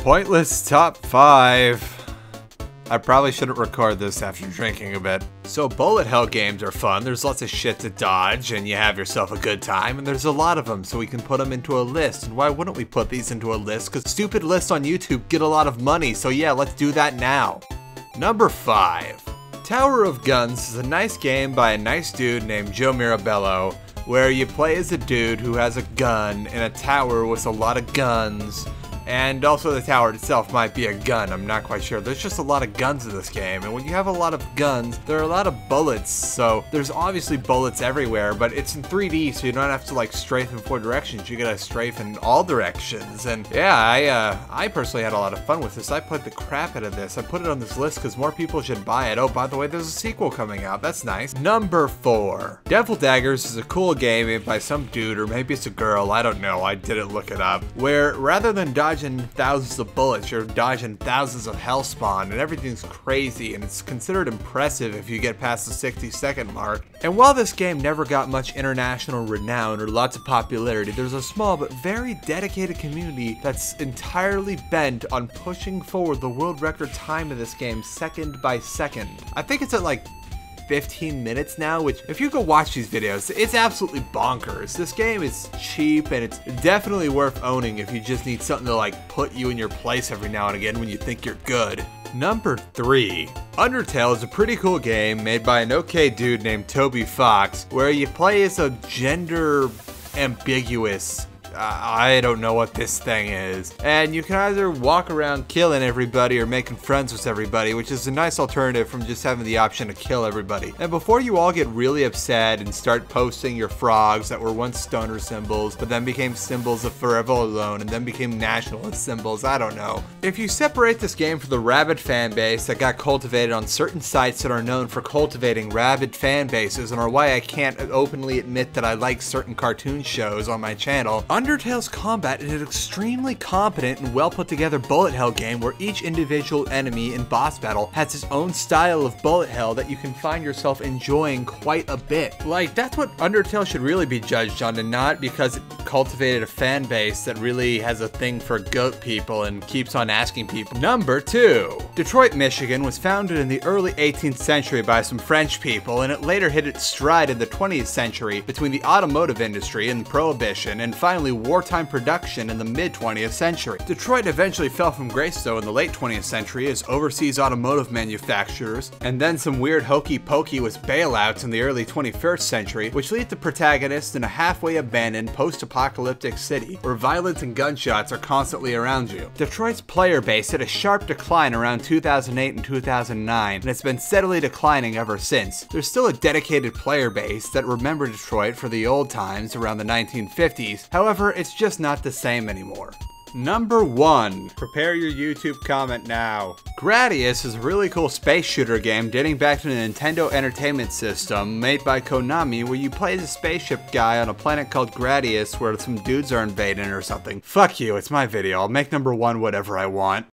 Pointless top 5. I probably shouldn't record this after drinking a bit. So bullet hell games are fun, there's lots of shit to dodge, and you have yourself a good time, and there's a lot of them, so we can put them into a list. And why wouldn't we put these into a list? Because stupid lists on YouTube get a lot of money, so yeah, let's do that now. Number 5. Tower of Guns is a nice game by a nice dude named Joe Mirabello, where you play as a dude who has a gun in a tower with a lot of guns. And also the tower itself might be a gun, I'm not quite sure. There's just a lot of guns in this game, and when you have a lot of guns, there are a lot of bullets, so there's obviously bullets everywhere, but it's in 3D, so you don't have to like strafe in 4 directions, you gotta strafe in all directions. And yeah, I personally had a lot of fun with this. I played the crap out of this. I put it on this list because more people should buy it. Oh, by the way, there's a sequel coming out, that's nice. Number 4. Devil Daggers is a cool game made by some dude, or maybe it's a girl, I don't know, I didn't look it up, where rather than dodging thousands of bullets, you're dodging thousands of hellspawn, and everything's crazy, and it's considered impressive if you get past the 60-second mark. And while this game never got much international renown or lots of popularity, there's a small but very dedicated community that's entirely bent on pushing forward the world record time of this game second by second. I think it's at like 15 minutes now, which if you go watch these videos, it's absolutely bonkers. This game is cheap and it's definitely worth owning if you just need something to like put you in your place every now and again when you think you're good. Number 3. Undertale is a pretty cool game made by an okay dude named Toby Fox, where you play as a gender ambiguous I don't know what this thing is. And you can either walk around killing everybody or making friends with everybody, which is a nice alternative from just having the option to kill everybody. And before you all get really upset and start posting your frogs that were once stoner symbols, but then became symbols of Forever Alone, and then became nationalist symbols, I don't know. If you separate this game from the rabid fan base that got cultivated on certain sites that are known for cultivating rabid fan bases and are why I can't openly admit that I like certain cartoon shows on my channel, Undertale's combat is an extremely competent and well put together bullet hell game where each individual enemy in boss battle has its own style of bullet hell that you can find yourself enjoying quite a bit. Like, that's what Undertale should really be judged on, and not because it cultivated a fan base that really has a thing for goat people and keeps on asking people. Number 2. Detroit, Michigan was founded in the early 18th century by some French people, and it later hit its stride in the 20th century between the automotive industry and Prohibition, and finally wartime production in the mid-20th century. Detroit eventually fell from grace though in the late 20th century as overseas automotive manufacturers, and then some weird hokey pokey with bailouts in the early 21st century, which lead the protagonist in a halfway abandoned post-apocalyptic city where violence and gunshots are constantly around you. Detroit's player base hit a sharp decline around 2008 and 2009, and it's been steadily declining ever since. There's still a dedicated player base that remember Detroit for the old times around the 1950s, however, it's just not the same anymore. Number 1. Prepare your YouTube comment now. Gradius is a really cool space shooter game dating back to the Nintendo Entertainment System made by Konami, where you play as a spaceship guy on a planet called Gradius where some dudes are invading or something. Fuck you, it's my video. I'll make number 1 whatever I want.